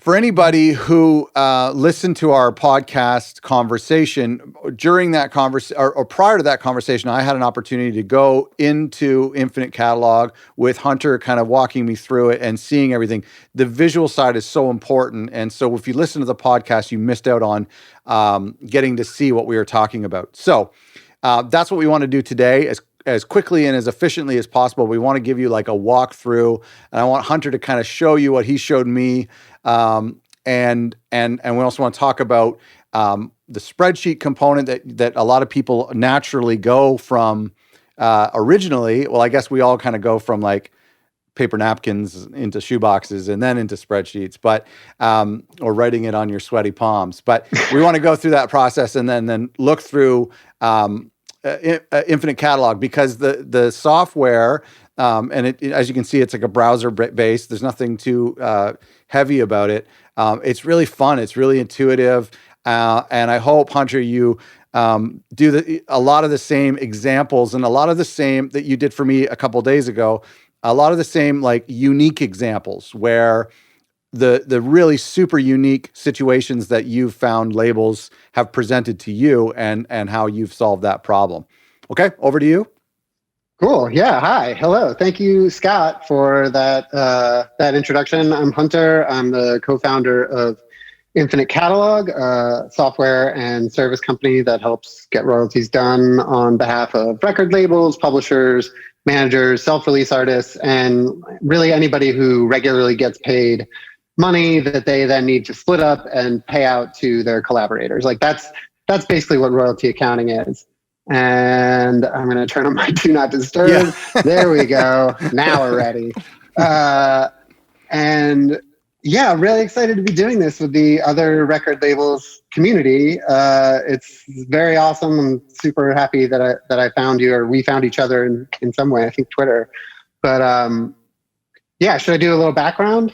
For anybody who listened to our podcast conversation, during that conversation or prior to that conversation, I had an opportunity to go into Infinite Catalog with Hunter kind of walking me through it and seeing everything. The visual side is so important. And so if you listen to the podcast, you missed out on getting to see what we were talking about. So that's what we want to do today as quickly and as efficiently as possible. We want to give you like a walkthrough, and I want Hunter to kind of show you what he showed me. And we also want to talk about the spreadsheet component that a lot of people naturally go from originally. Well, I guess we all kind of go from like paper napkins into shoeboxes and then into spreadsheets, but or writing it on your sweaty palms. But we want to go through that process and then look through Infinite Catalog, because the software, and it, as you can see, it's like a browser based. There's nothing too heavy about it. It's really fun. It's really intuitive. And I hope, Hunter, you do a lot of the same examples and a lot of the same that you did for me a couple of days ago, a lot of the same like unique examples where the really super unique situations that you've found labels have presented to you and how you've solved that problem. Okay, over to you. Cool. Yeah. Hi. Hello. Thank you, Scott, for that introduction. I'm Hunter. I'm the co-founder of Infinite Catalog, a software and service company that helps get royalties done on behalf of record labels, publishers, managers, self-release artists, and really anybody who regularly gets paid money that they then need to split up and pay out to their collaborators. Like that's basically what royalty accounting is. And I'm going to turn on my do not disturb. Yeah. There we go. Now we're ready. And yeah, really excited to be doing this with the other record labels community. It's very awesome. I'm super happy that I found you, or we found each other in some way. I think Twitter. But yeah, should I do a little background?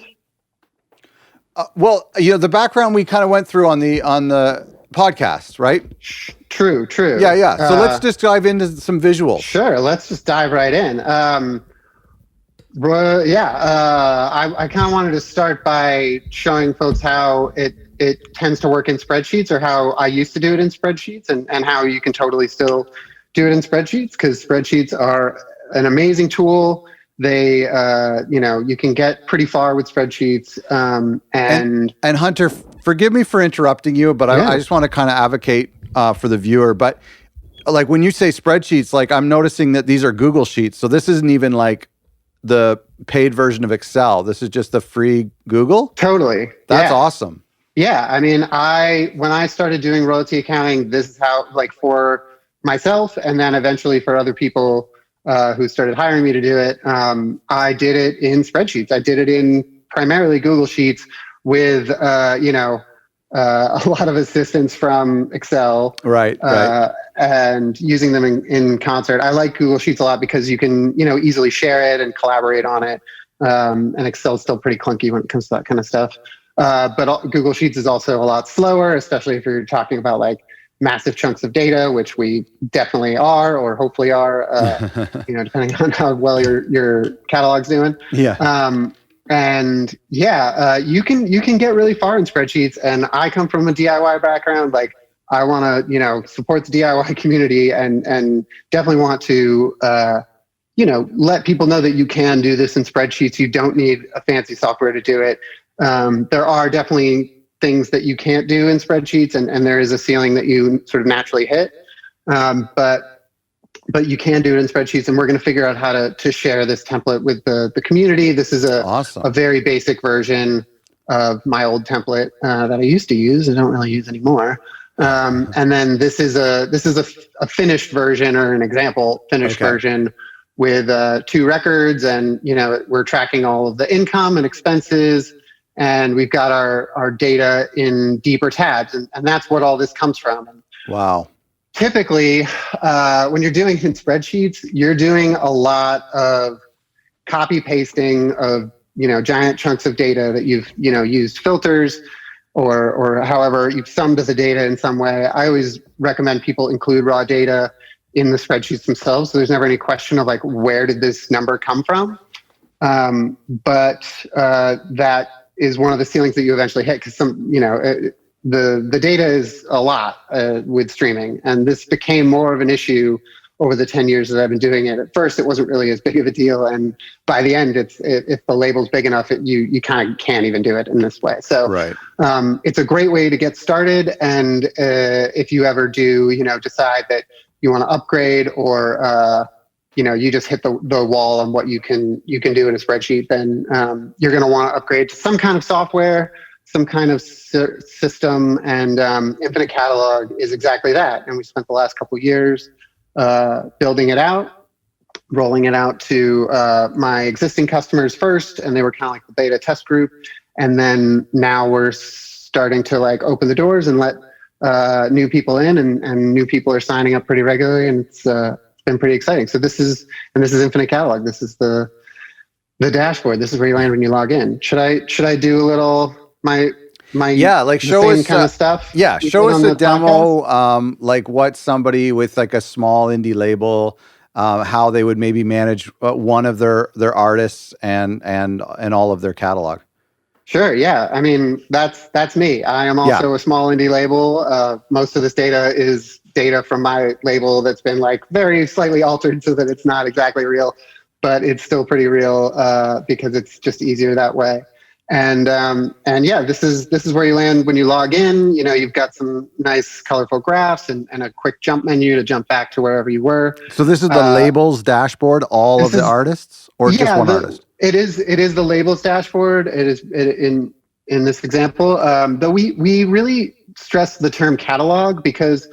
Well, the background we kind of went through on the podcast, right? True. Yeah. So let's just dive into some visuals. Sure. Let's just dive right in. I kind of wanted to start by showing folks how it tends to work in spreadsheets, or how I used to do it in spreadsheets, and how you can totally still do it in spreadsheets, because spreadsheets are an amazing tool. They, you can get pretty far with spreadsheets. And Hunter, forgive me for interrupting you, but I just want to kind of advocate for the viewer. But like when you say spreadsheets, like I'm noticing that these are Google Sheets. So this isn't even like the paid version of Excel. This is just the free Google. Totally. That's awesome. Yeah. I mean, when I started doing royalty accounting, this is how, like, for myself, and then eventually for other people who started hiring me to do it, I did it in spreadsheets. I did it in primarily Google Sheets with, a lot of assistance from Excel. Right. And using them in concert. I like Google Sheets a lot because you can, easily share it and collaborate on it. And Excel's still pretty clunky when it comes to that kind of stuff. But Google Sheets is also a lot slower, especially if you're talking about like massive chunks of data, which we definitely are, or hopefully are, depending on how well your catalog's doing. Yeah. You can get really far in spreadsheets. And I come from a DIY background. Like, I want to, support the DIY community and definitely want to, let people know that you can do this in spreadsheets. You don't need a fancy software to do it. There are definitely things that you can't do in spreadsheets, and there is a ceiling that you sort of naturally hit. But you can do it in spreadsheets, and we're going to figure out how to share this template with the community. This is a very basic version of my old template that I used to use. I don't really use anymore. And then this is a finished version, or an example finished version with 2 records, and we're tracking all of the income and expenses, and we've got our data in deeper tabs, and that's what all this comes from. Wow. Typically, when you're doing in spreadsheets, you're doing a lot of copy pasting of giant chunks of data that you've used filters or however you've summed the data in some way. I always recommend people include raw data in the spreadsheets themselves, so there's never any question of like, where did this number come from? But that is one of the ceilings that you eventually hit, because the data is a lot with streaming, and this became more of an issue over the 10 years that I've been doing it. At first, it wasn't really as big of a deal, and by the end, if the label's big enough, you kind of can't even do it in this way. So Right. it's a great way to get started, and if you ever do, decide that you want to upgrade, or you just hit the wall on what you can do in a spreadsheet, then you're going to want to upgrade to some kind of software, some kind of system, and Infinite Catalog is exactly that. And we spent the last couple of years building it out, rolling it out to my existing customers first, and they were kind of like the beta test group. And then now we're starting to like open the doors and let new people in, and new people are signing up pretty regularly, and it's been pretty exciting. So this is Infinite Catalog. This is the dashboard. This is where you land when you log in. Should I do a little my show us kind of stuff? Yeah, show us a demo, like what somebody with like a small indie label, how they would maybe manage one of their artists and all of their catalog. Sure. Yeah. I mean, that's me. I am also a small indie label. Most of this data is data from my label that's been like very slightly altered so that it's not exactly real, but it's still pretty real because it's just easier that way. And yeah, this is where you land when you log in. You've got some nice colorful graphs and a quick jump menu to jump back to wherever you were. So this is the labels dashboard, all of the artists, or just one artist? It is the labels dashboard. It is in this example. Though we really stress the term catalog because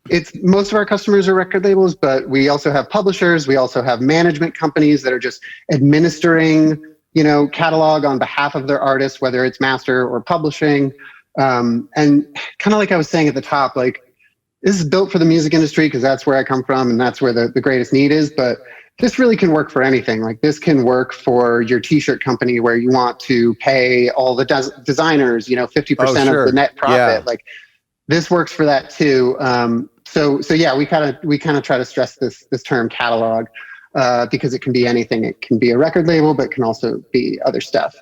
it's most of our customers are record labels, but we also have publishers. We also have management companies that are just administering catalog on behalf of their artists, whether it's master or publishing. And kind of like I was saying at the top, like this is built for the music industry because that's where I come from and that's where the greatest need is. But this really can work for anything. Like this can work for your t-shirt company where you want to pay all the designers, 50% of the net profit. Yeah. Like this works for that too. So yeah, we kind of try to stress this term catalog. Because it can be anything. It can be a record label, but it can also be other stuff.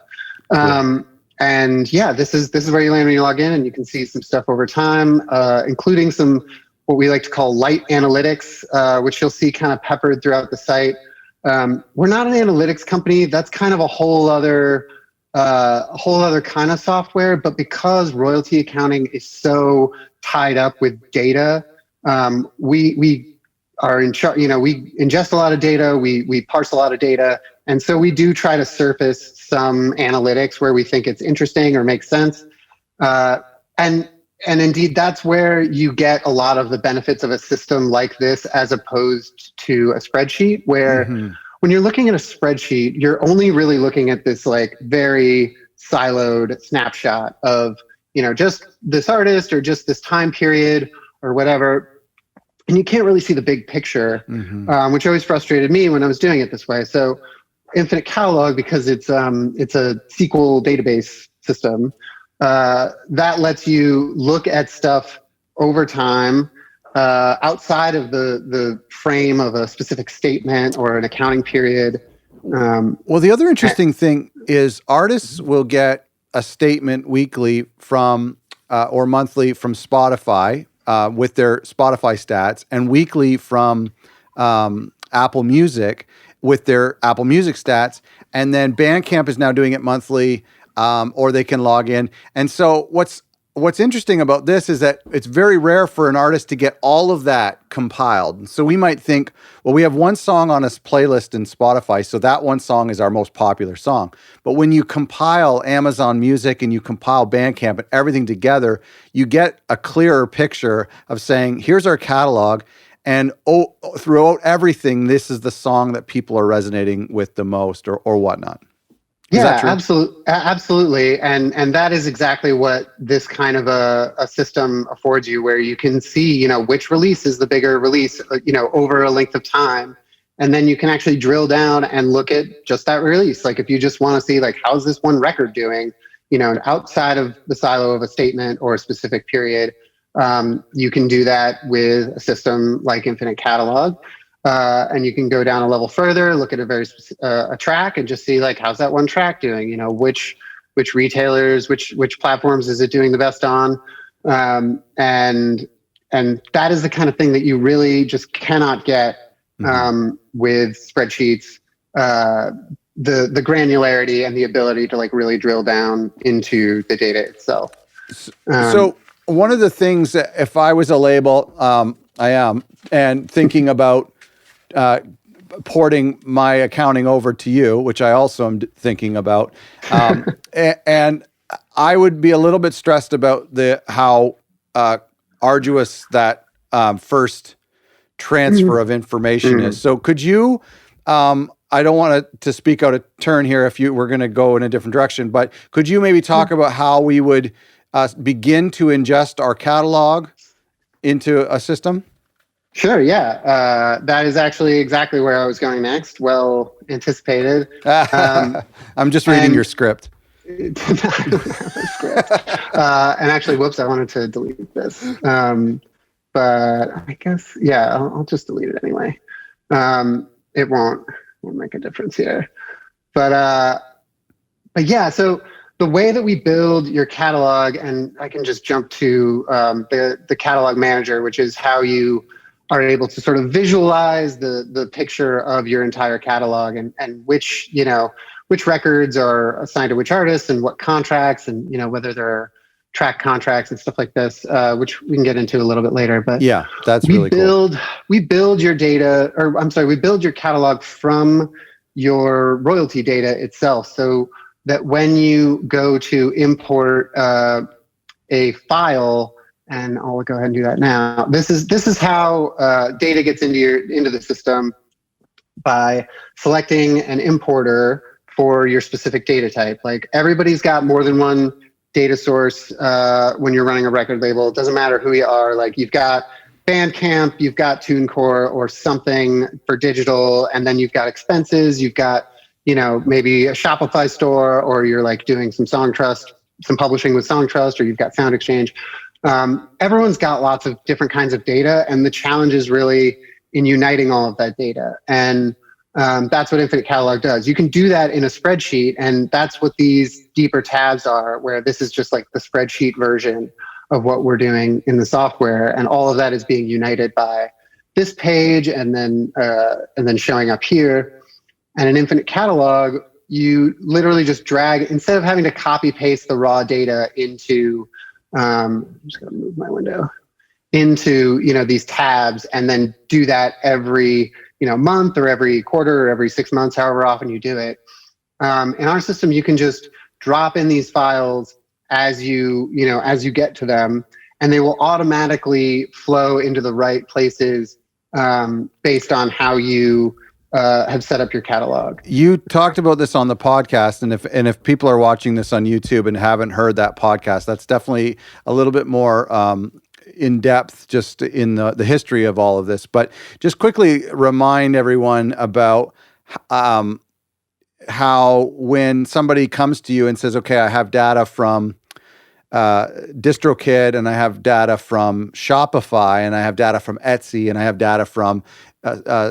And yeah, this is where you land when you log in, and you can see some stuff over time, including some what we like to call light analytics, which you'll see kind of peppered throughout the site. We're not an analytics company. That's kind of a whole other kind of software. But because royalty accounting is so tied up with data, we are in charge. We ingest a lot of data, we parse a lot of data, and so we do try to surface some analytics where we think it's interesting or makes sense. And indeed, that's where you get a lot of the benefits of a system like this, as opposed to a spreadsheet, where when you're looking at a spreadsheet, you're only really looking at this like very siloed snapshot of just this artist or just this time period or whatever. And you can't really see the big picture, which always frustrated me when I was doing it this way. So Infinite Catalog, because it's a SQL database system, that lets you look at stuff over time outside of the frame of a specific statement or an accounting period. Well, the other interesting thing is artists will get a statement weekly from or monthly from Spotify, with their Spotify stats, and weekly from Apple Music with their Apple Music stats. And then Bandcamp is now doing it monthly, or they can log in. And so what's interesting about this is that it's very rare for an artist to get all of that compiled. So we might think, well, we have one song on a playlist in Spotify, so that one song is our most popular song. But when you compile Amazon Music and you compile Bandcamp and everything together, you get a clearer picture of saying, here's our catalog, and throughout everything, this is the song that people are resonating with the most, or whatnot. Yeah, absolutely. And that is exactly what this kind of a system affords you, where you can see, which release is the bigger release, over a length of time. And then you can actually drill down and look at just that release. Like if you just want to see like, how's this one record doing, outside of the silo of a statement or a specific period, you can do that with a system like Infinite Catalog. And you can go down a level further, look at a track, and just see like how's that one track doing. Which retailers, which platforms is it doing the best on, and that is the kind of thing that you really just cannot get with spreadsheets. The granularity and the ability to like really drill down into the data itself. So one of the things that if I was a label, I am, and thinking about porting my accounting over to you, which I also am thinking about, and I would be a little bit stressed about how arduous that first transfer of information is. So could you, I don't want to speak out of turn here if we're going to go in a different direction, but could you maybe talk about how we would begin to ingest our catalog into a system? Sure, yeah. That is actually exactly where I was going next. Well anticipated. I'm just reading your script. And actually, whoops, I wanted to delete this. But I guess, yeah, I'll just delete it anyway. It won't make a difference here. But yeah, so the way that we build your catalog, and I can just jump to the catalog manager, which is how you are able to sort of visualize the picture of your entire catalog and which records are assigned to which artists and what contracts, and whether there are track contracts and stuff like this, which we can get into a little bit later. But yeah, that's really cool. We build your data, or I'm sorry, we build your catalog from your royalty data itself, so that when you go to import a file, and I'll go ahead and do that now. This is how data gets into the system by selecting an importer for your specific data type. Like everybody's got more than one data source when you're running a record label. It doesn't matter who you are. Like you've got Bandcamp, you've got TuneCore or something for digital, and then you've got expenses, you've got maybe a Shopify store, or you're like doing some publishing with Songtrust, or you've got Sound Exchange. Everyone's got lots of different kinds of data, and the challenge is really in uniting all of that data. And that's what Infinite Catalog does. You can do that in a spreadsheet, and that's what these deeper tabs are, where this is just like the spreadsheet version of what we're doing in the software, and all of that is being united by this page, and then showing up here. And in Infinite Catalog, you literally just drag, instead of having to copy paste the raw data into, I'm just gonna move my window, into these tabs, and then do that every month or every quarter or every 6 months, however often you do it. In our system, you can just drop in these files as you get to them, and they will automatically flow into the right places based on how you have set up your catalog. You talked about this on the podcast, and if people are watching this on YouTube and haven't heard that podcast, that's definitely a little bit more in depth, just in the history of all of this. But just quickly remind everyone about how when somebody comes to you and says, "Okay, I have data from DistroKid, and I have data from Shopify, and I have data from Etsy, and I have data from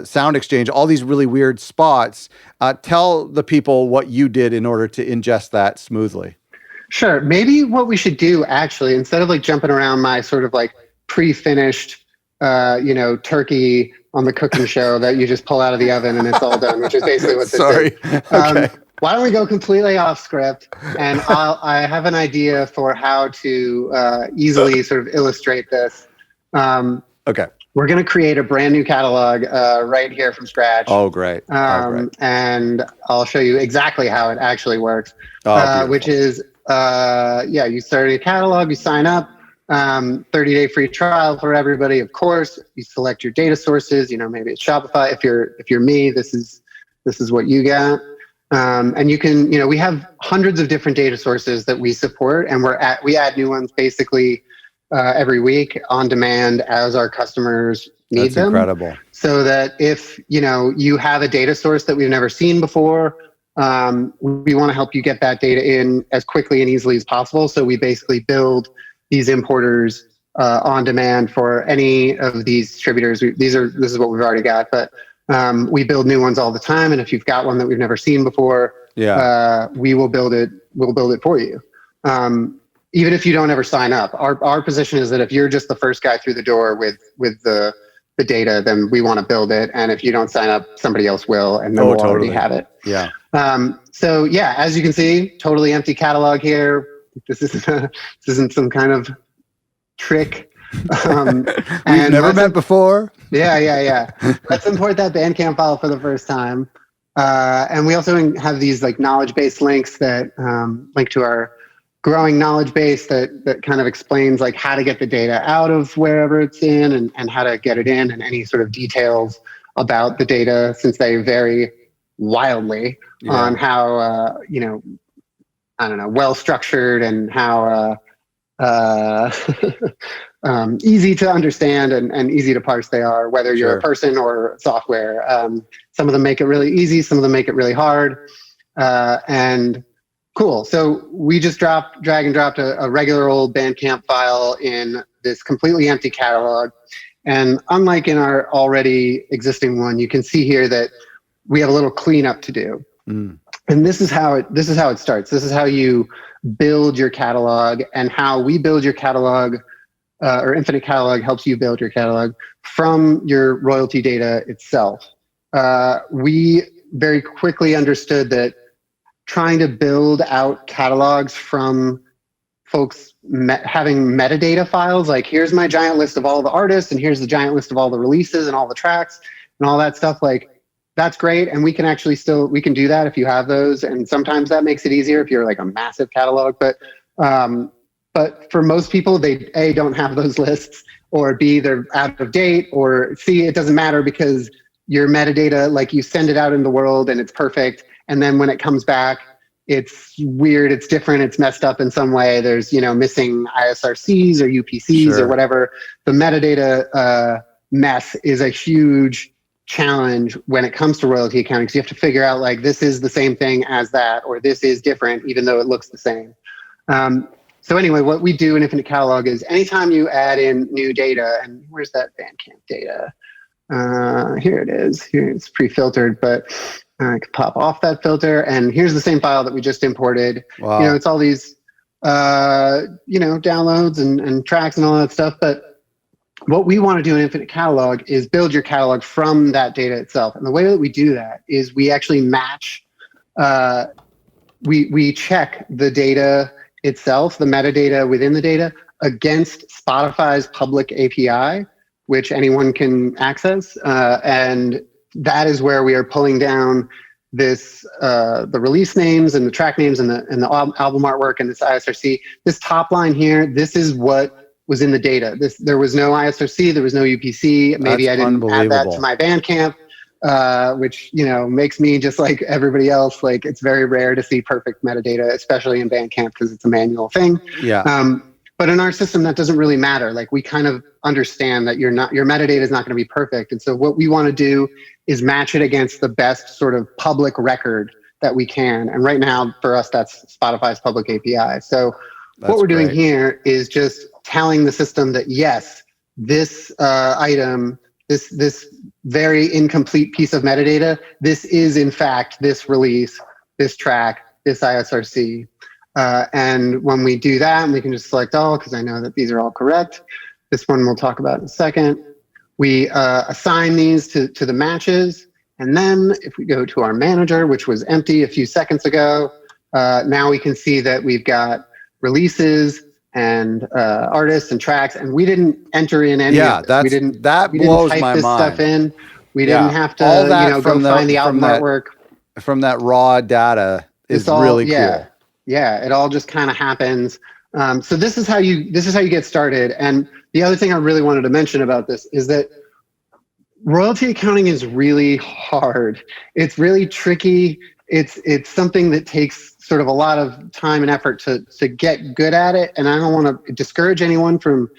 Sound Exchange," all these really weird spots. Tell the people what you did in order to ingest that smoothly. Sure. Maybe what we should do, actually, instead of like jumping around my sort of like pre-finished, turkey on the cooking show that you just pull out of the oven and it's all done, which is basically what this is. Okay. Why don't we go completely off script, and I have an idea for how to easily sort of illustrate this. Okay. We're going to create a brand new catalog right here from scratch. Oh, great. And I'll show you exactly how it actually works, which is, you start a catalog, you sign up, 30-day free trial for everybody. Of course, you select your data sources, maybe it's Shopify. If you're me, this is what you got. And you can, we have hundreds of different data sources that we support, and we add new ones basically every week on demand as our customers need them. That's incredible. So that if, you have a data source that we've never seen before, we want to help you get that data in as quickly and easily as possible. So we basically build these importers on demand for any of these distributors. This is what we've already got, but we build new ones all the time. And if you've got one that we've never seen before, we will build it. We'll build it for you. Even if you don't ever sign up, our position is that if you're just the first guy through the door with the data, then we want to build it. And if you don't sign up, somebody else will, and then we'll already have it. Yeah. So yeah, as you can see, totally empty catalog here. This isn't some kind of trick. We've never met before. Yeah. Let's import that Bandcamp file for the first time. And we also have these like knowledge base links that link to our growing knowledge base that kind of explains like how to get the data out of wherever it's in and how to get it in, and any sort of details about the data, since they vary wildly on how, well structured and how easy to understand and easy to parse they are, whether you're a person or software. Some of them make it really easy, some of them make it really hard. And cool. So we just drag and dropped a regular old Bandcamp file in this completely empty catalog. And unlike in our already existing one, you can see here that we have a little cleanup to do. And this is how it starts. This is how you build your catalog, and how we build your catalog, or Infinite Catalog helps you build your catalog from your royalty data itself. We very quickly understood that trying to build out catalogs from folks having metadata files, like here's my giant list of all the artists, and here's the giant list of all the releases and all the tracks and all that stuff, like that's great. And we can actually we can do that if you have those. And sometimes that makes it easier if you're like a massive catalog. But for most people, they A, don't have those lists, or B, they're out of date, or C, it doesn't matter because your metadata, like you send it out in the world and it's perfect. And then when it comes back, it's weird, it's different, it's messed up in some way. There's, missing ISRCs or UPCs or whatever. The metadata mess is a huge challenge when it comes to royalty accounting, because you have to figure out like this is the same thing as that, or this is different even though it looks the same. So anyway, what we do in Infinite Catalog is anytime you add in new data, and where's that Bandcamp data? Here it is. Here it's pre-filtered, but I can pop off that filter, and here's the same file that we just imported. Wow. It's all these downloads and tracks and all that stuff, but what we want to do in Infinite Catalog is build your catalog from that data itself. And the way that we do that is we actually match, we check the data itself, the metadata within the data, against Spotify's public API, which anyone can access. And that is where we are pulling down this, the release names and the track names and the album artwork and this ISRC. This top line here, this is what was in the data. There was no ISRC, there was no UPC. Maybe I didn't add that to my Bandcamp, which makes me just like everybody else. Like it's very rare to see perfect metadata, especially in Bandcamp because it's a manual thing. Yeah. But in our system, that doesn't really matter. Like we kind of understand that your metadata is not going to be perfect, and so what we want to do is match it against the best sort of public record that we can. And right now, for us, that's Spotify's public API. So what we're doing here is just telling the system that yes, this item, this very incomplete piece of metadata, this is in fact this release, this track, this ISRC. And when we do that, and we can just select all, because I know that these are all correct. This one we'll talk about in a second. We assign these to the matches. And then if we go to our manager, which was empty a few seconds ago, now we can see that we've got releases and artists and tracks, and we didn't enter in any of this. We didn't blows type my this mind. Stuff in. We didn't have to go find the album artwork. From that raw data is really cool. Yeah, it all just kind of happens. So this is how you get started. And the other thing I really wanted to mention about this is that royalty accounting is really hard. It's really tricky. It's something that takes sort of a lot of time and effort to get good at it. And I don't want to discourage anyone from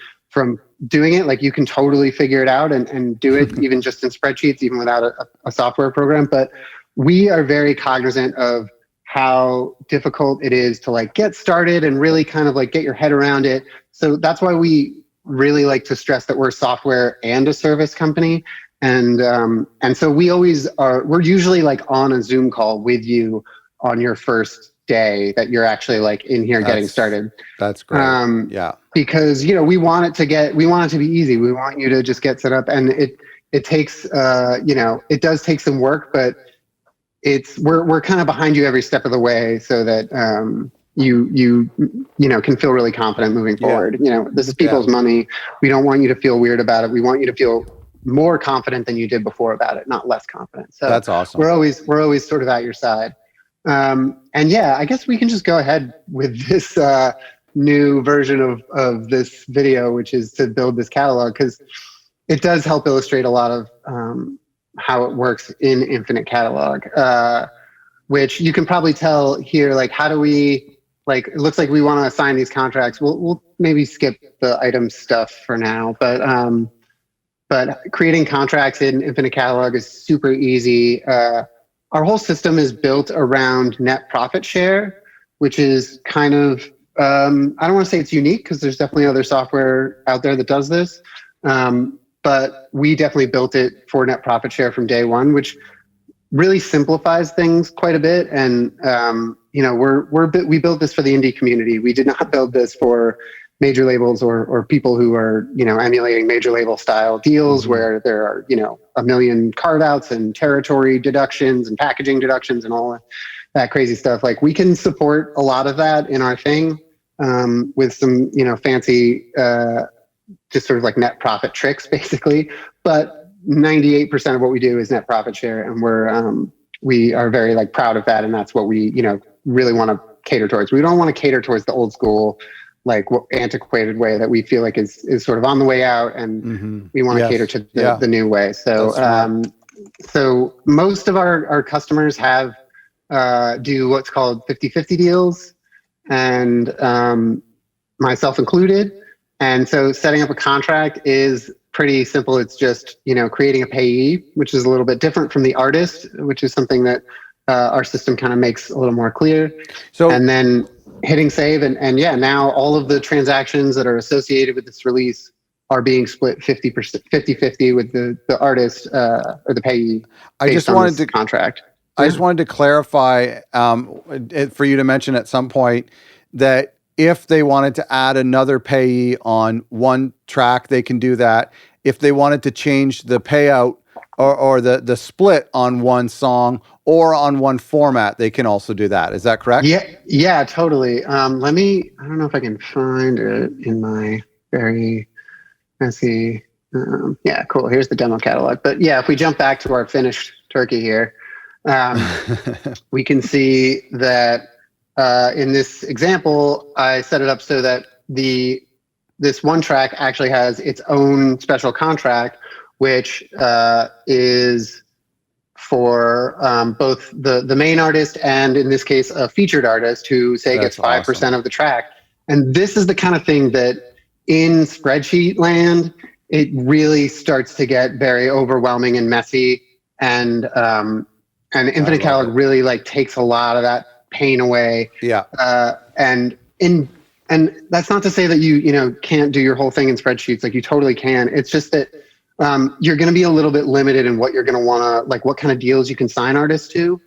doing it. Like you can totally figure it out and do it even just in spreadsheets, even without a software program. But we are very cognizant of how difficult it is to like get started and really kind of like get your head around it. So that's why we really like to stress that we're a software and a service company. And so we're usually like on a Zoom call with you on your first day that you're actually like in here getting started. That's great. Yeah. Because, we want it to be easy. We want you to just get set up, and it takes, it does take some work, but we're kind of behind you every step of the way so that, you can feel really confident moving forward. This is people's money. We don't want you to feel weird about it. We want you to feel more confident than you did before about it, not less confident. So that's awesome. We're always sort of at your side. And yeah, I guess we can just go ahead with this new version of this video, which is to build this catalog, because it does help illustrate a lot of how it works in Infinite Catalog, which you can probably tell here. Like, how do we, like, it looks like we want to assign these contracts. We'll maybe skip the item stuff for now, but creating contracts in Infinite Catalog is super easy. Our whole system is built around net profit share, which is kind of, I don't want to say it's unique, because there's definitely other software out there that does this. But we definitely built it for net profit share from day one, which really simplifies things quite a bit. And, we built this for the indie community. We did not build this for major labels or people who are, emulating major label style deals where there are, a million carve outs and territory deductions and packaging deductions and all that crazy stuff. Like, we can support a lot of that in our thing, with some, fancy, just sort of like net profit tricks basically. But 98% of what we do is net profit share. And we are very like proud of that. And that's what we, really want to cater towards. We don't want to cater towards the old school, like antiquated way that we feel like is sort of on the way out, and we want to cater to the new way. So, so most of our customers have, do what's called 50-50 deals, and myself included. And so setting up a contract is pretty simple. It's just, creating a payee, which is a little bit different from the artist, which is something that our system kind of makes a little more clear. So, and then hitting save, and yeah, now all of the transactions that are associated with this release are being split 50-50 with the artist or the payee. I just wanted to contract. I just wanted to clarify for you to mention at some point that if they wanted to add another payee on one track, they can do that. If they wanted to change the payout or the split on one song or on one format, they can also do that. Is that correct? Yeah, totally. I don't know if I can find it in my very messy. Yeah, cool. Here's the demo catalog. But yeah, if we jump back to our finished turkey here, we can see that in this example, I set it up so that this one track actually has its own special contract, which is for both the main artist and, in this case, a featured artist who, say, gets 5% awesome. Of the track. And this is the kind of thing that in spreadsheet land, it really starts to get very overwhelming and messy. And Infinite Catalog really like takes a lot of that pain away. Yeah. And that's not to say that you can't do your whole thing in spreadsheets. Like, you totally can. It's just that you're going to be a little bit limited in what you're going to want to, like, what kind of deals you can sign artists to.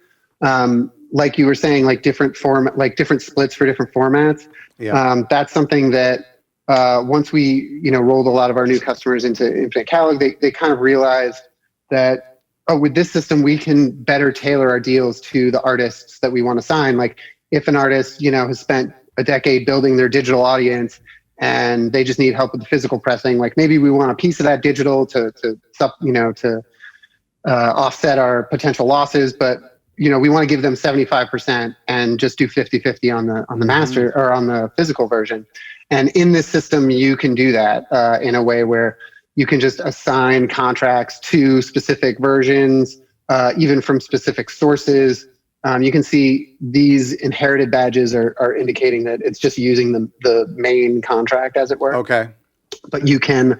Like you were saying, like different splits for different formats. Yeah. That's something that once we, rolled a lot of our new customers into Infinite Catalog, they kind of realized that, with this system, we can better tailor our deals to the artists that we want to sign. Like, if an artist, has spent a decade building their digital audience and they just need help with the physical pressing, like, maybe we want a piece of that digital to offset our potential losses, but we want to give them 75% and just do 50-50 on the master or on the physical version. And in this system, you can do that in a way where you can just assign contracts to specific versions, even from specific sources. You can see these inherited badges are indicating that it's just using the main contract, as it were. Okay. But you can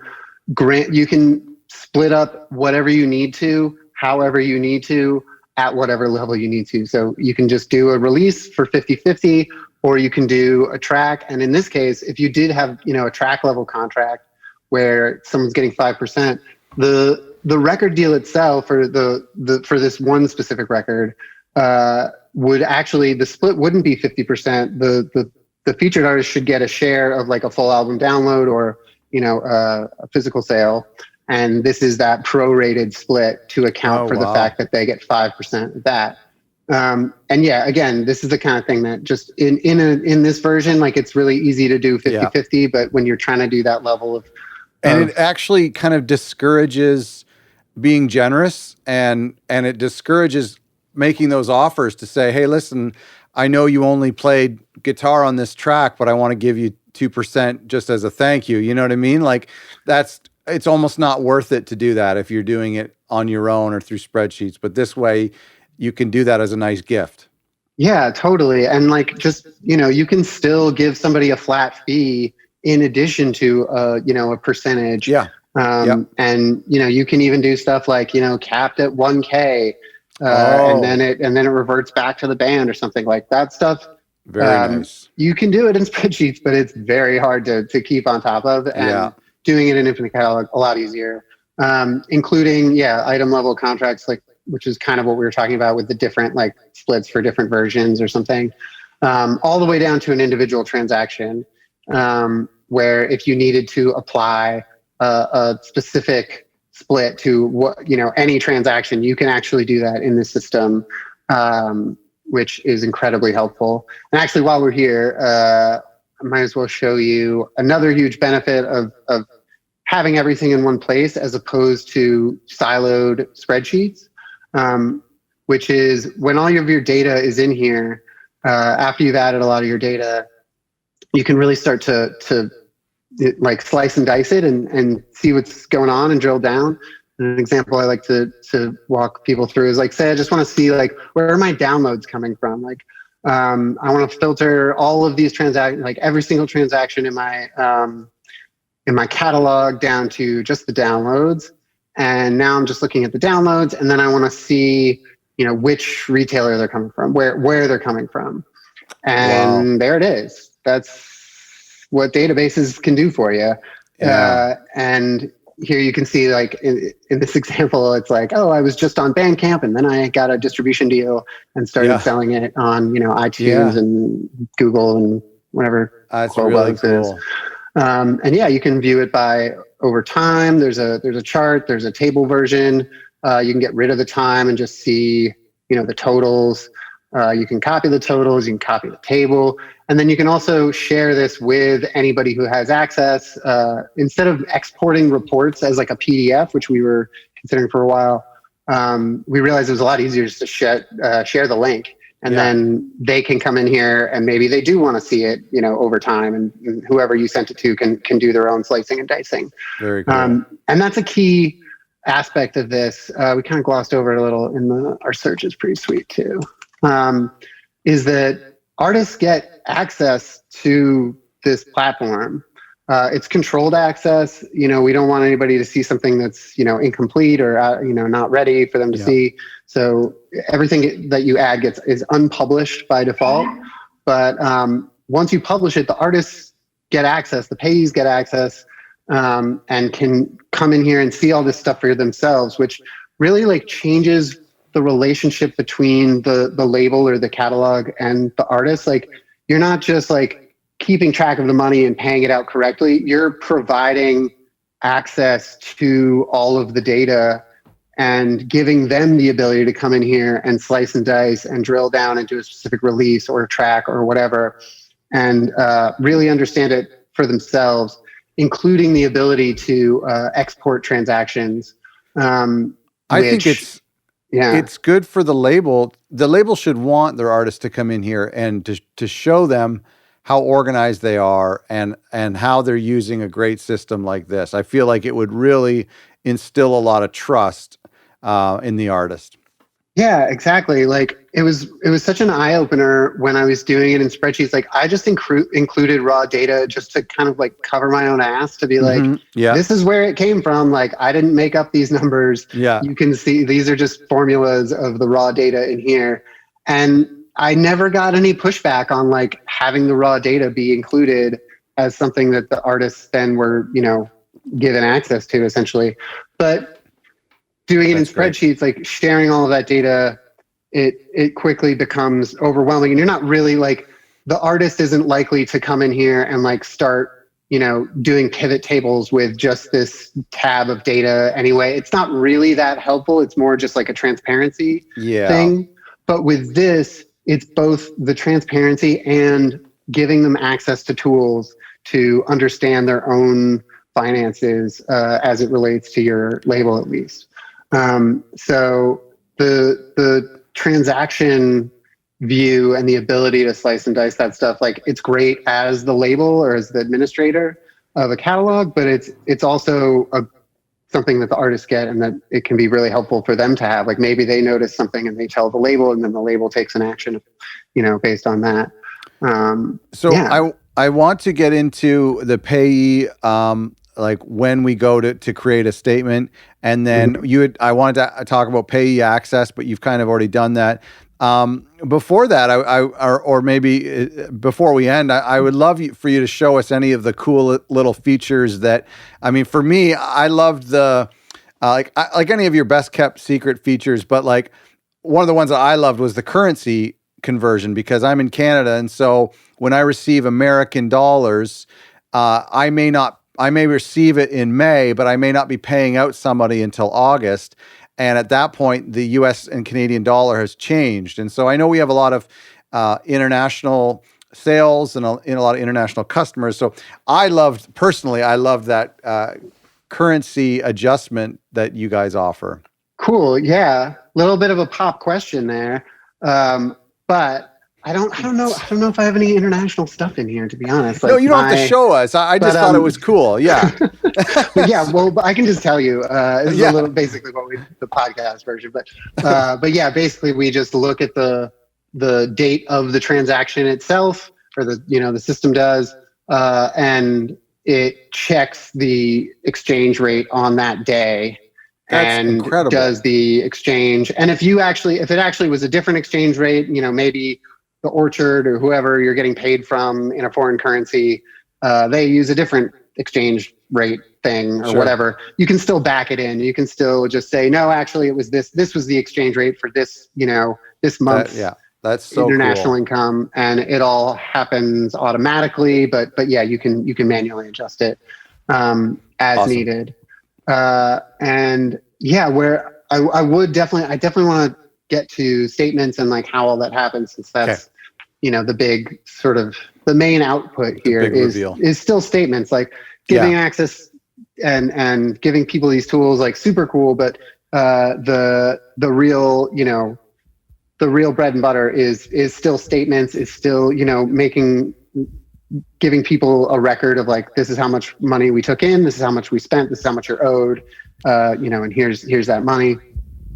split up whatever you need to, however you need to, at whatever level you need to. So you can just do a release for 50-50, or you can do a track. And in this case, if you did have, a track level contract, where someone's getting 5%. The record deal itself, or for this one specific record, would actually, the split wouldn't be 50%. The featured artist should get a share of like a full album download or a physical sale, and this is that prorated split to account for the fact that they get 5% of that. And yeah, again, this is the kind of thing that just in this version, like it's really easy to do 50-50, but when you're trying to do that level of and it actually kind of discourages being generous, and it discourages making those offers to say, hey, listen, I know you only played guitar on this track, but I want to give you 2% just as a thank you. You know what I mean? Like it's almost not worth it to do that if you're doing it on your own or through spreadsheets. But this way you can do that as a nice gift. Yeah, totally. And like, just, you can still give somebody a flat fee in addition to, a percentage. Yeah. And, you can even do stuff like, capped at 1K, and then it reverts back to the band or something like that stuff. Very nice. You can do it in spreadsheets, but it's very hard to keep on top of, and doing it in Infinite Catalog a lot easier. Including, item level contracts, like, which is kind of what we were talking about with the different like splits for different versions or something, all the way down to an individual transaction, where if you needed to apply a specific split to what, any transaction, you can actually do that in the system, which is incredibly helpful. And actually, while we're here, I might as well show you another huge benefit of having everything in one place as opposed to siloed spreadsheets, which is when all of your data is in here, after you've added a lot of your data, you can really start to like slice and dice it and see what's going on and drill down. And an example I like to walk people through is like, say I just want to see like, where are my downloads coming from? Like, I want to filter all of these transactions, like every single transaction in my catalog down to just the downloads. And now I'm just looking at the downloads, and then I want to see, which retailer they're coming from, where they're coming from. And there it is. That's what databases can do for you. And here you can see, like in this example, it's like, oh, I was just on Bandcamp, and then I got a distribution deal and started selling it on, iTunes and Google and whatever. That's really cool. And you can view it by over time. There's a chart. There's a table version. You can get rid of the time and just see, the totals. You can copy the totals. You can copy the table. And then you can also share this with anybody who has access. Instead of exporting reports as like a PDF, which we were considering for a while, we realized it was a lot easier just to share the link. And then they can come in here and maybe they do want to see it, over time, and whoever you sent it to can do their own slicing and dicing. Very cool. And that's a key aspect of this. We kind of glossed over it a little in our search is pretty sweet too. Is that artists get access to this platform. It's controlled access. We don't want anybody to see something that's, incomplete or, not ready for them to see. So everything that you add is unpublished by default. But once you publish it, the artists get access, the payees get access, and can come in here and see all this stuff for themselves, which really like changes the relationship between the label or the catalog and the artist. Like, you're not just like keeping track of the money and paying it out correctly. You're providing access to all of the data and giving them the ability to come in here and slice and dice and drill down into a specific release or track or whatever, and really understand it for themselves, including the ability to export transactions. I think it's good for the label. The label should want their artists to come in here and to show them how organized they are and how they're using a great system like this. I feel like it would really instill a lot of trust in the artist. Yeah, exactly. Like it was such an eye opener when I was doing it in spreadsheets. Like I just included raw data just to kind of like cover my own ass, to be like, this is where it came from. Like I didn't make up these numbers. Yeah. You can see these are just formulas of the raw data in here. And I never got any pushback on like having the raw data be included as something that the artists then were, given access to essentially. But doing it in That's great. spreadsheets, like sharing all of that data, it quickly becomes overwhelming, and you're not really like, the artist isn't likely to come in here and like start, doing pivot tables with just this tab of data anyway. It's not really that helpful. It's more just like a transparency thing. But with this, it's both the transparency and giving them access to tools to understand their own finances as it relates to your label, at least. So the transaction view and the ability to slice and dice that stuff, like, it's great as the label or as the administrator of a catalog, but it's also something that the artists get, and that it can be really helpful for them to have. Like, maybe they notice something and they tell the label, and then the label takes an action, based on that. I want to get into the payee, like when we go to create a statement, and then I wanted to talk about payee access, but you've kind of already done that. Before that, or maybe before we end, I would love for you to show us any of the cool little features that, I mean, for me, I loved the, like any of your best kept secret features, but like one of the ones that I loved was the currency conversion, because I'm in Canada. And so when I receive American dollars, I may receive it in May, but I may not be paying out somebody until August. And at that point, the US and Canadian dollar has changed. And so I know we have a lot of international sales and a lot of international customers. So I loved that currency adjustment that you guys offer. Cool. Yeah. Little bit of a pop question there. But I don't know if I have any international stuff in here, to be honest. Like, no, you don't have to show us. I just thought it was cool. Yeah. But yeah, well, I can just tell you, this is a little basically the podcast version, but yeah, basically we just look at the date of the transaction itself, or the system does, and it checks the exchange rate on that day. That's and incredible. Does the exchange. And if it actually was a different exchange rate, maybe the Orchard or whoever you're getting paid from in a foreign currency, they use a different exchange rate thing or whatever. You can still back it in. You can still just say, no, actually it was this was the exchange rate for this, this month. That's so international cool. income, and it all happens automatically, but yeah, you can manually adjust it as needed. And yeah, where I definitely want to get to statements and like how all that happens, since that's the big sort of the main output here is still statements, like giving access and giving people these tools, like super cool, but the real the real bread and butter is still statements, is still giving people a record of like, this is how much money we took in, this is how much we spent, this is how much you're owed, and here's that money.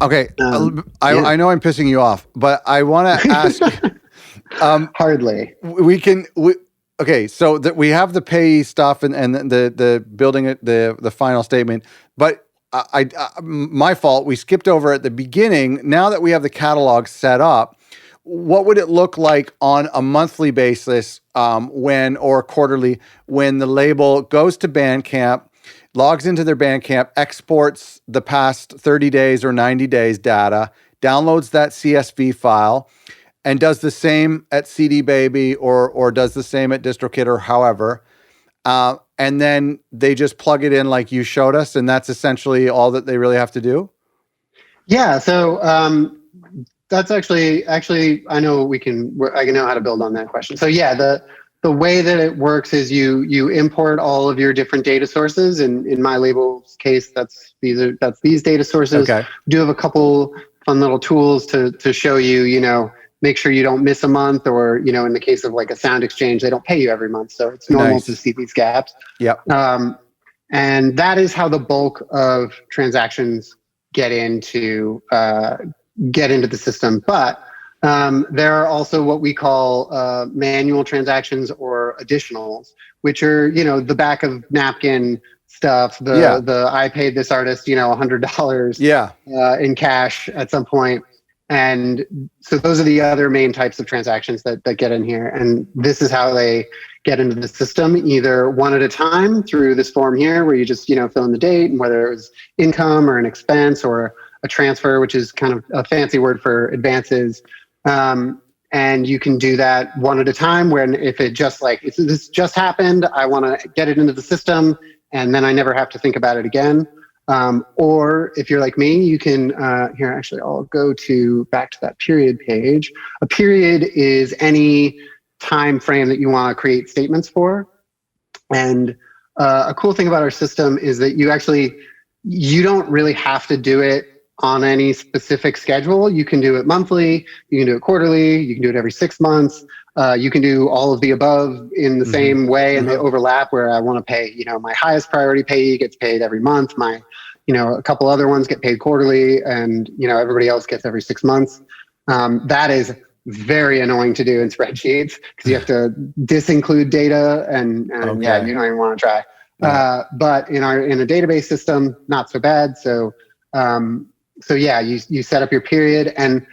Okay. I know I'm pissing you off, but I want to ask, hardly. Okay. So that we have the pay stuff and the building it, the final statement, but my fault. We skipped over at the beginning. Now that we have the catalog set up, what would it look like on a monthly basis, or quarterly, when the label goes to Bandcamp, logs into their Bandcamp, exports the past 30 days or 90 days data, downloads that CSV file, and does the same at CD Baby or does the same at DistroKid or however, and then they just plug it in like you showed us, and that's essentially all that they really have to do? Yeah. So that's actually I know I know how to build on that question. So yeah, the way that it works is you import all of your different data sources. In my label's case, that's these data sources. Okay. Do have a couple fun little tools to show you, make sure you don't miss a month, or, in the case of like a sound exchange, they don't pay you every month. So it's normal to see these gaps. Yep. And that is how the bulk of transactions get into the system. But there are also what we call manual transactions or additionals, which are, the back of napkin stuff. I paid this artist, $100 in cash at some point. And so those are the other main types of transactions that get in here. And this is how they get into the system either one at a time through this form here where you just, fill in the date and whether it was income or an expense or a transfer, which is kind of a fancy word for advances. And you can do that one at a time when if this just happened, I want to get it into the system and then I never have to think about it again. Or if you're like me, you can, here, actually, I'll go back to that period page. A period is any time frame that you want to create statements for. And a cool thing about our system is that you don't really have to do it on any specific schedule. You can do it monthly, you can do it quarterly, you can do it every 6 months. You can do all of the above in the same way, and they overlap where I want to pay, my highest priority payee gets paid every month. A couple other ones get paid quarterly, and, everybody else gets every 6 months. That is very annoying to do in spreadsheets because you have to disinclude data and yeah, you don't even want to try. But in a database system, not so bad. So yeah, you set up your period. And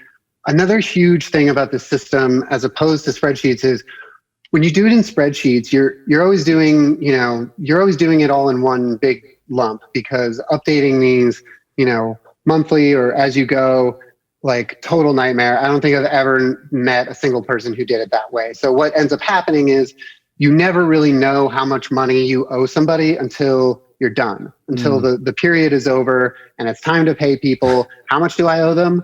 another huge thing about the system as opposed to spreadsheets is when you do it in spreadsheets, you're always doing it all in one big lump because updating these, monthly or as you go, like total nightmare. I don't think I've ever met a single person who did it that way. So what ends up happening is you never really know how much money you owe somebody until you're done, until the period is over and it's time to pay people. How much do I owe them?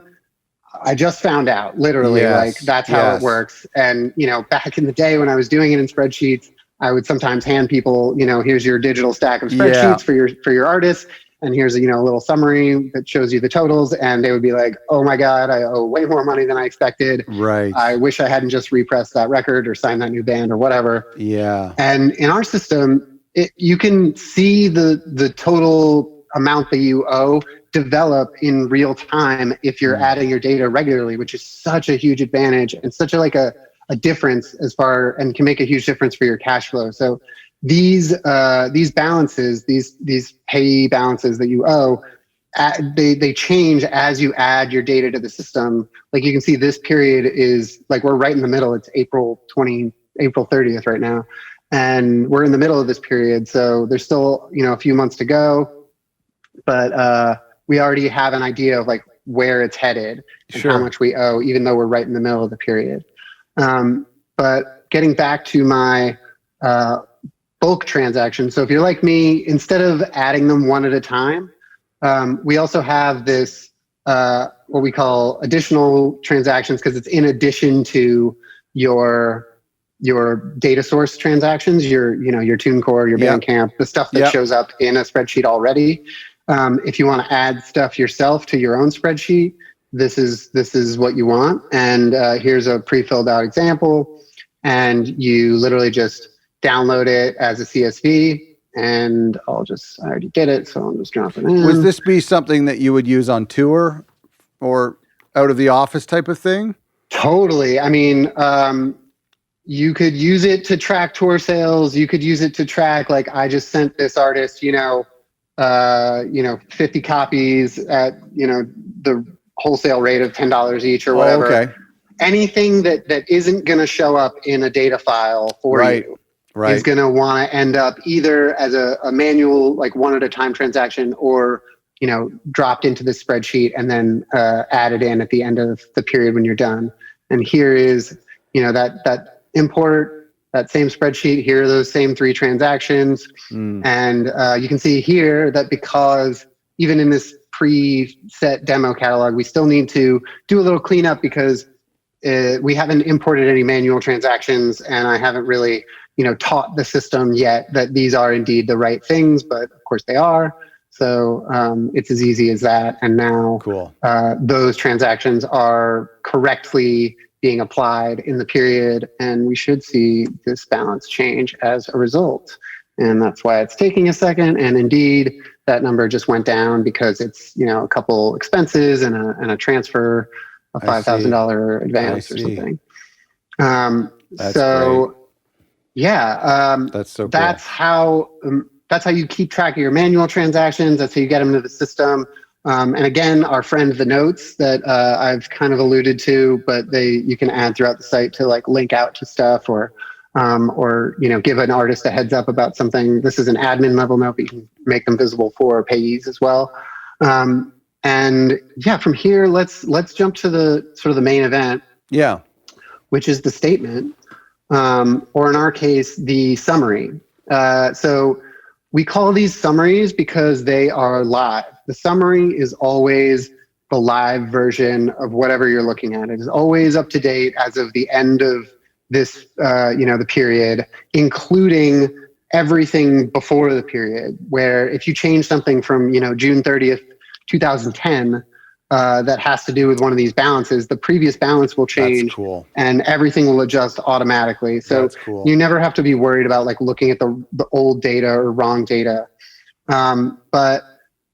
I just found out, literally. Like that's how it works. And, back in the day when I was doing it in spreadsheets, I would sometimes hand people, here's your digital stack of spreadsheets for your artists. And here's a little summary that shows you the totals, and they would be like, "Oh my God, I owe way more money than I expected. Right. I wish I hadn't just repressed that record or signed that new band or whatever." Yeah. And in our system, you can see the total amount that you owe develop in real time if you're adding your data regularly, which is such a huge advantage and such a difference and can make a huge difference for your cash flow. So these balances, these pay balances that you owe, they change as you add your data to the system. Like you can see this period is like we're right in the middle. It's April 30th right now. And we're in the middle of this period. So there's still, a few months to go, but we already have an idea of like where it's headed and how much we owe, even though we're right in the middle of the period. But getting back to my bulk transactions. So if you're like me, instead of adding them one at a time, we also have this, what we call additional transactions because it's in addition to your data source transactions, your TuneCore, your Bandcamp, the stuff that shows up in a spreadsheet already. If you want to add stuff yourself to your own spreadsheet, this is what you want. And here's a pre-filled out example. And you literally just download it as a CSV. And I already did it, so I'm just dropping it in. Would this be something that you would use on tour or out of the office type of thing? Totally. I mean, you could use it to track tour sales. You could use it to track, like, I just sent this artist, 50 copies at, the wholesale rate of $10 each or whatever. Okay. Anything that isn't going to show up in a data file for you is going to want to end up either as a manual, like one at a time transaction, or dropped into the spreadsheet and then added in at the end of the period when you're done. And here is that import that same spreadsheet. Here are those same 3 transactions, and you can see here that because even in this preset demo catalog, we still need to do a little cleanup because we haven't imported any manual transactions, and I haven't really taught the system yet that these are indeed the right things, but of course they are. So it's as easy as that. And now those transactions are correctly being applied in the period, and we should see this balance change as a result. And that's why it's taking a second. And indeed, that number just went down because it's a couple expenses and a transfer, a $5,000 advance or something. That's great. That's so cool. That's how you keep track of your manual transactions. That's how you get them into the system. And again, our friend, the notes that I've kind of alluded to, but you can add throughout the site to like link out to stuff or or give an artist a heads up about something. This is an admin level note, but you can make them visible for payees as well. And yeah, from here, let's jump to the sort of the main event. Yeah. Which is the statement, or in our case, the summary. So we call these summaries because they are live. The summary is always the live version of whatever you're looking at. It is always up to date as of the end of this, the period, including everything before the period, where if you change something from, June 30th, 2010, that has to do with one of these balances, the previous balance will change. That's cool. And everything will adjust automatically. So that's cool. You never have to be worried about like looking at the old data or wrong data. But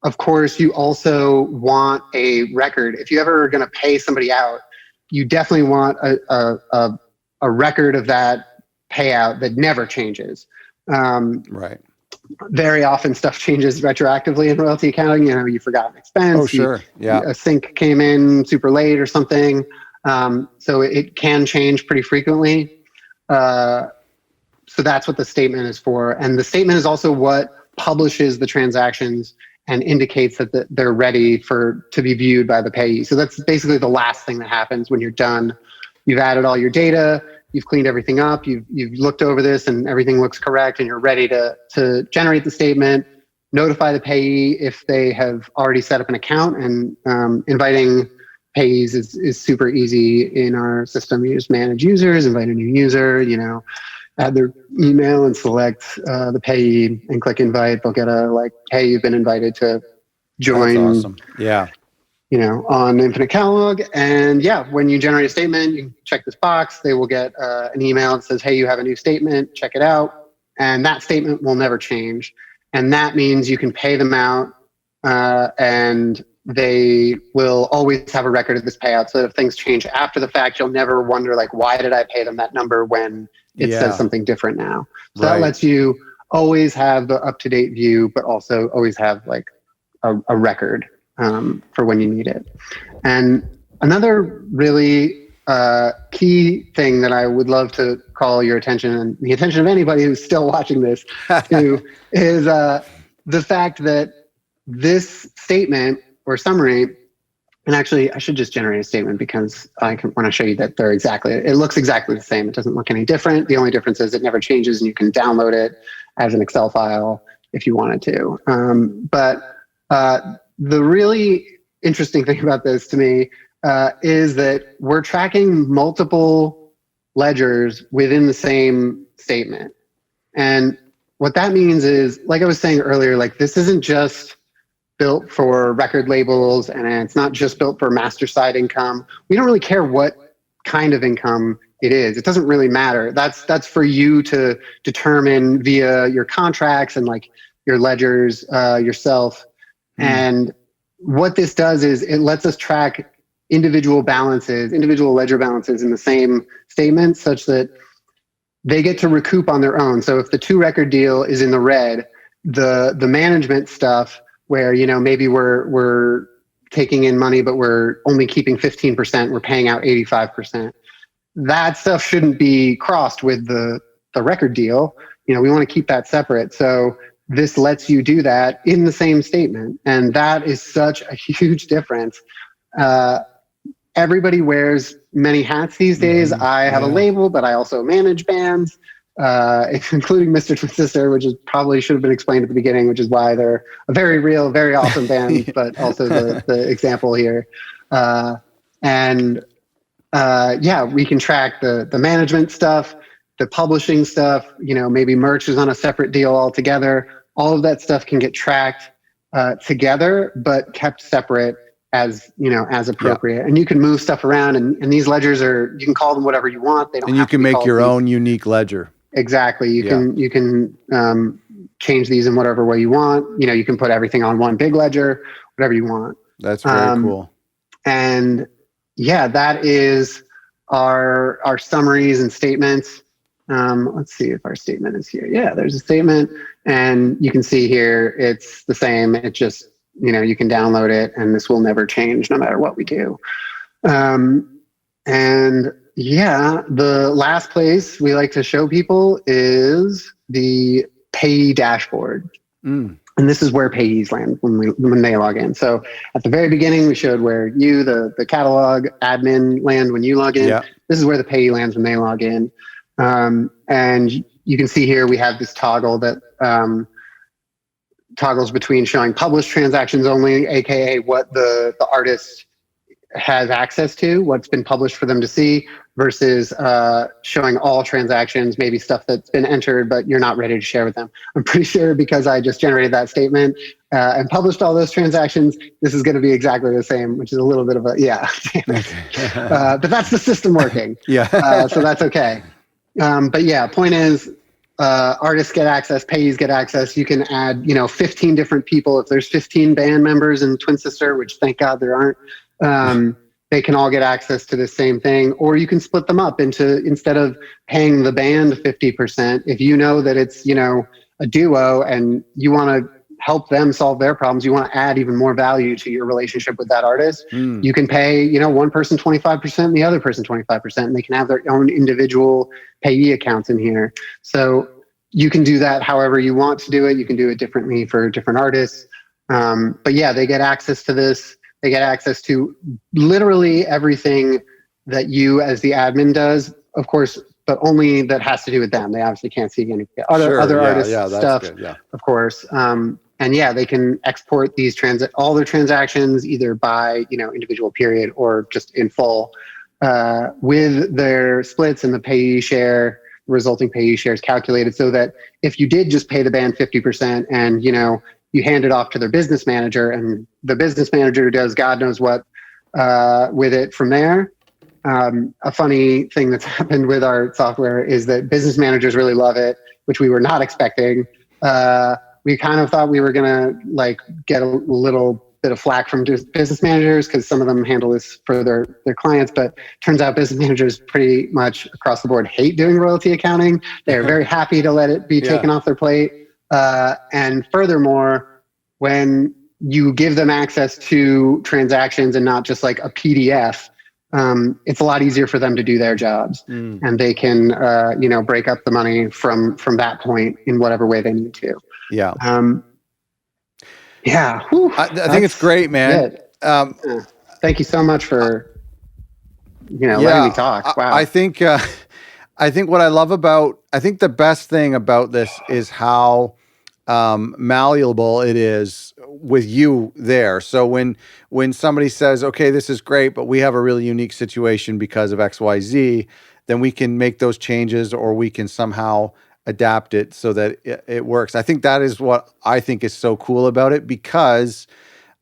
of course, you also want a record. If you ever are going to pay somebody out, you definitely want a record of that payout that never changes. Right. Very often stuff changes retroactively in royalty accounting. You forgot an expense. Oh, sure. Yeah. A sync came in super late or something. So it can change pretty frequently. So that's what the statement is for. And the statement is also what publishes the transactions and indicates that they're ready to be viewed by the payee. So that's basically the last thing that happens when you're done. You've added all your data, you've cleaned everything up, you've looked over this and everything looks correct, and you're ready to generate the statement, notify the payee if they have already set up an account. And inviting payees is super easy in our system. You just manage users, invite a new user, add their email and select the payee and click invite. They'll get hey, you've been invited to join. That's awesome. Yeah. On Infinite Catalog. And yeah, when you generate a statement, you check this box. They will get an email that says, hey, you have a new statement, check it out. And that statement will never change. And that means you can pay them out and they will always have a record of this payout. So if things change after the fact, you'll never wonder, why did I pay them that number when it says something different now? So that lets you always have the up-to-date view, but also always have a record for when you need it. And another really key thing that I would love to call your attention and the attention of anybody who's still watching this to is the fact that this statement or summary, and actually I should just generate a statement because I want to show you that it looks exactly the same. It doesn't look any different. The only difference is it never changes and you can download it as an Excel file if you wanted to. But the really interesting thing about this to me is that we're tracking multiple ledgers within the same statement. And what that means is, like I was saying earlier, this isn't just built for record labels and it's not just built for master side income. We don't really care what kind of income it is. It doesn't really matter. That's for you to determine via your contracts and your ledgers yourself. And what this does is it lets us track individual ledger balances in the same statement such that they get to recoup on their own. So if the 2-record deal is in the red, the management stuff where, maybe we're taking in money, but we're only keeping 15%, we're paying out 85%. That stuff shouldn't be crossed with the record deal. We want to keep that separate. So this lets you do that in the same statement. And that is such a huge difference. Everybody wears many hats these days. I have a label, but I also manage bands, including Mr. Transistor, which probably should have been explained at the beginning, which is why they're a very real, very awesome band, but also the example here. We can track the management stuff, the publishing stuff, maybe merch is on a separate deal altogether. All of that stuff can get tracked together, but kept separate as appropriate. Yeah. And you can move stuff around, and these ledgers you can call them whatever you want. They don't. And you can make your own unique ledger. Exactly. You can change these in whatever way you want. You can put everything on one big ledger, whatever you want. That's very cool. And yeah, that is our summaries and statements. Let's see if our statement is here. Yeah, there's a statement, and you can see here it's the same. It just, you can download it, and this will never change no matter what we do. And yeah, the last place we like to show people is the payee dashboard. Mm. And this is where payees land when they log in. So at the very beginning, we showed where you, the catalog admin, land when you log in. Yeah. This is where the payee lands when they log in. And you can see here we have this toggle that toggles between showing published transactions only, aka what the artist has access to, what's been published for them to see, versus showing all transactions, maybe stuff that's been entered but you're not ready to share with them. I'm pretty sure because I just generated that statement and published all those transactions, this is going to be exactly the same, which is a little bit of a, yeah. But that's the system working. Yeah. So that's okay. But yeah, point is, artists get access, payees get access. You can add, 15 different people. If there's 15 band members in Twin Sister, which thank God there aren't, they can all get access to the same thing. Or you can split them up into, instead of paying the band 50%, if you know that it's, a duo and you want to help them solve their problems, you want to add even more value to your relationship with that artist, you can pay, one person 25% and the other person 25%, and they can have their own individual payee accounts in here. So you can do that however you want to do it. You can do it differently for different artists. But yeah, they get access to this. They get access to literally everything that you as the admin does, of course, but only that has to do with them. They obviously can't see any other artists stuff, good, of course. And yeah, they can export these all their transactions either by individual period or just in full with their splits and the payee share, resulting payee shares calculated, so that if you did just pay the band 50% and you hand it off to their business manager, and the business manager does God knows what with it from there. A funny thing that's happened with our software is that business managers really love it, which we were not expecting. We kind of thought we were gonna get a little bit of flack from business managers because some of them handle this for their clients, but turns out business managers pretty much across the board hate doing royalty accounting. They're very happy to let it be taken off their plate. And furthermore, when you give them access to transactions and not just like a PDF, it's a lot easier for them to do their jobs, and they can, break up the money from that point in whatever way they need to. Yeah. Yeah. I think it's great, man. Thank you so much for, letting me talk. Wow. I think what I love I think the best thing about this is how malleable it is with you there. So when somebody says, okay, this is great, but we have a really unique situation because of XYZ, then we can make those changes, or we can somehow adapt it so that it works. I think that is what I think is so cool about it, because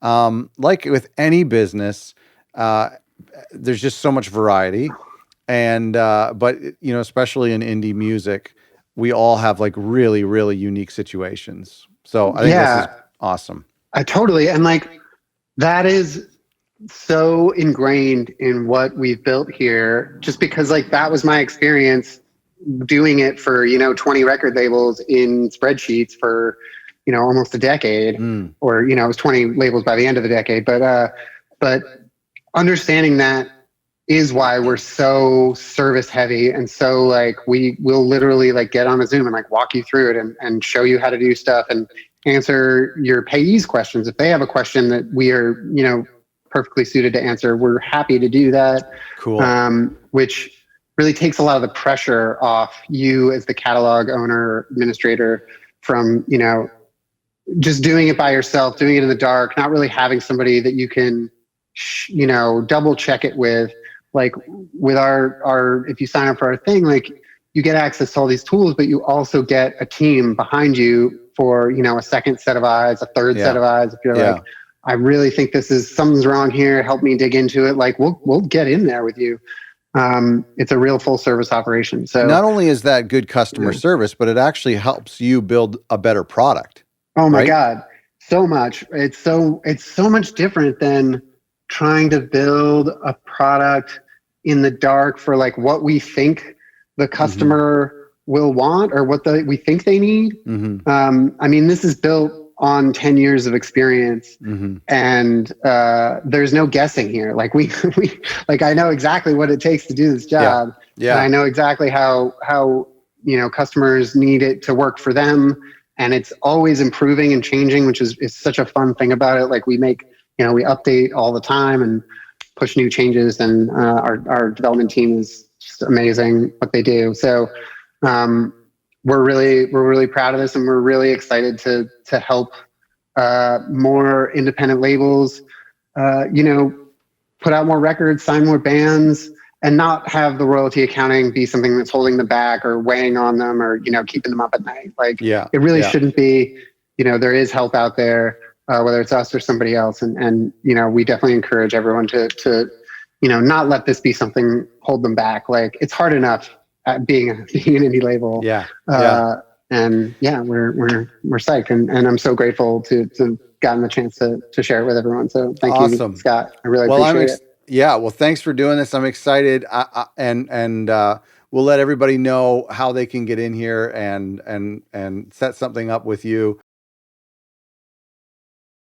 like with any business, there's just so much variety. And, but especially in indie music, we all have like really, really unique situations. So I think this is awesome. I totally. And that is so ingrained in what we've built here, just because that was my experience doing it for, 20 record labels in Spreadsheets for, almost a decade, or, it was 20 labels by the end of the decade. But understanding that is why we're so service heavy. And so we will literally get on a Zoom and walk you through it and show you how to do stuff and answer your payees questions. If they have a question that we are, perfectly suited to answer, we're happy to do that. Cool. Which really takes a lot of the pressure off you as the catalog owner or administrator from, just doing it by yourself, doing it in the dark, not really having somebody that you can, double check it with. With our if you sign up for our thing, you get access to all these tools, but you also get a team behind you for, a second set of eyes, a third set of eyes. If you're I really think something's wrong here, help me dig into it. We'll get in there with you. It's a real full service operation. So not only is that good customer service, but it actually helps you build a better product. Oh my God. So much. It's so much different than trying to build a product in the dark for what we think the customer will want or what we think they need. I mean, this is built on 10 years of experience. Mm-hmm. And there's no guessing here. Like we like I know exactly what it takes to do this job. Yeah. And I know exactly how customers need it to work for them. And it's always improving and changing, which is such a fun thing about it. Like we make, we update all the time and push new changes, and our development team is just amazing what they do. So we're really proud of this, and we're really excited to help more independent labels, put out more records, sign more bands, and not have the royalty accounting be something that's holding them back or weighing on them or, keeping them up at night. Like it really shouldn't be. There is help out there, whether it's us or somebody else. And we definitely encourage everyone to not let this be something hold them back. Like it's hard enough at being an indie label. And we're psyched, and I'm so grateful to gotten the chance to share it with everyone. So thank you, Scott. I really appreciate it. Yeah. Well, thanks for doing this. I'm excited. And we'll let everybody know how they can get in here and set something up with you.